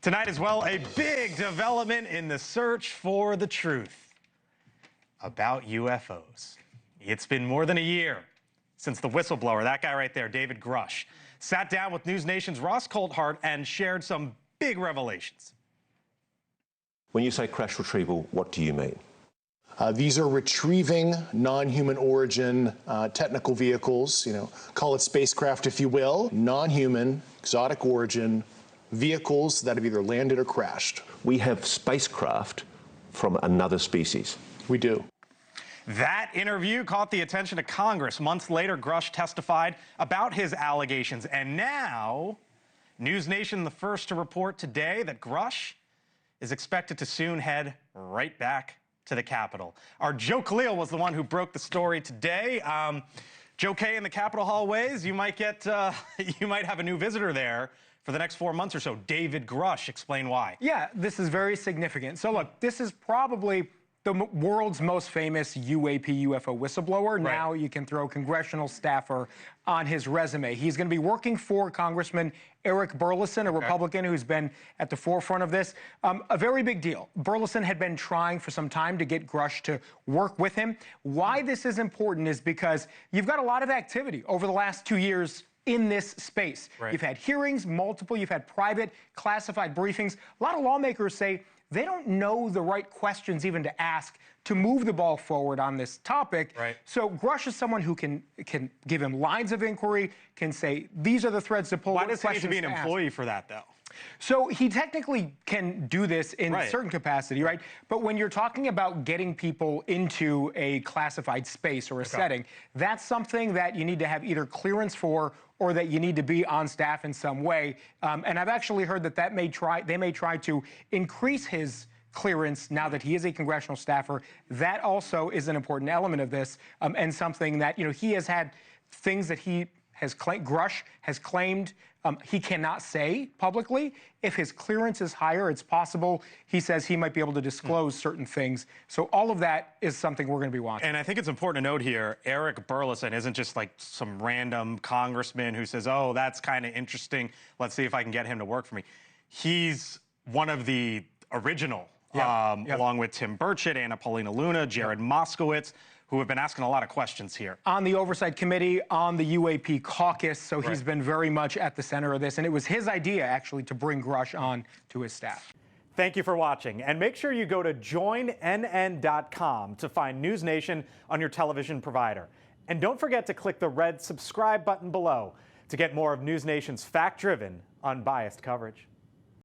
Tonight as well, a big development in the search for the truth about UFOs. It's been more than a year since the whistleblower, that guy right there, David Grusch, sat down with NewsNation's Ross Coulthart and shared some big revelations. When you say crash retrieval, what do you mean? These are retrieving non-human origin technical vehicles, call it spacecraft if you will, non-human, exotic origin vehicles that have either landed or crashed. We have spacecraft from another species. We do. That interview caught the attention of Congress. Months later, Grusch testified about his allegations. And now, NewsNation, the first to report today that Grusch is expected to soon head right back to the Capitol. Our Joe Khalil was the one who broke the story today. Joe K, in the Capitol hallways, you might have a new visitor there for the next 4 months or so. David Grusch, explain why. Yeah, this is very significant. So look, this is probably the world's most famous UAP UFO whistleblower. Right. Now you can throw congressional staffer on his resume. He's going to be working for Congressman Eric Burlison, a Republican who's been at the forefront of this. A very big deal. Burlison had been trying for some time to get Grusch to work with him. Why this is important is because you've got a lot of activity over the last 2 years in this space. Right. You've had hearings, multiple, you've had private, classified briefings. A lot of lawmakers say they don't know the right questions even to ask to move the ball forward on this topic. Right. So Grusch is someone who can give him lines of inquiry, can say, these are the threads to pull. Why does he need to be an employee for that, though? So he technically can do this in a certain capacity, right? But when you're talking about getting people into a classified space or a setting, that's something that you need to have either clearance for or that you need to be on staff in some way. And I've actually heard that they may try to increase his clearance now that he is a congressional staffer. That also is an important element of this, and something that, he has had things that he has claimed, Grusch has claimed he cannot say publicly. If his clearance is higher, it's possible, he says, he might be able to disclose certain things. So all of that is something we're going to be watching. And I think it's important to note here, Eric Burlison isn't just like some random congressman who says, oh, that's kind of interesting, let's see if I can get him to work for me. He's one of the original, along with Tim Burchett, Anna Paulina Luna, Jared Moskowitz, who have been asking a lot of questions here. On the Oversight Committee, on the UAP caucus, so he's been very much at the center of this, and it was his idea, actually, to bring Grusch on to his staff. Thank you for watching, and make sure you go to joinnn.com to find NewsNation on your television provider. And don't forget to click the red subscribe button below to get more of NewsNation's fact-driven, unbiased coverage.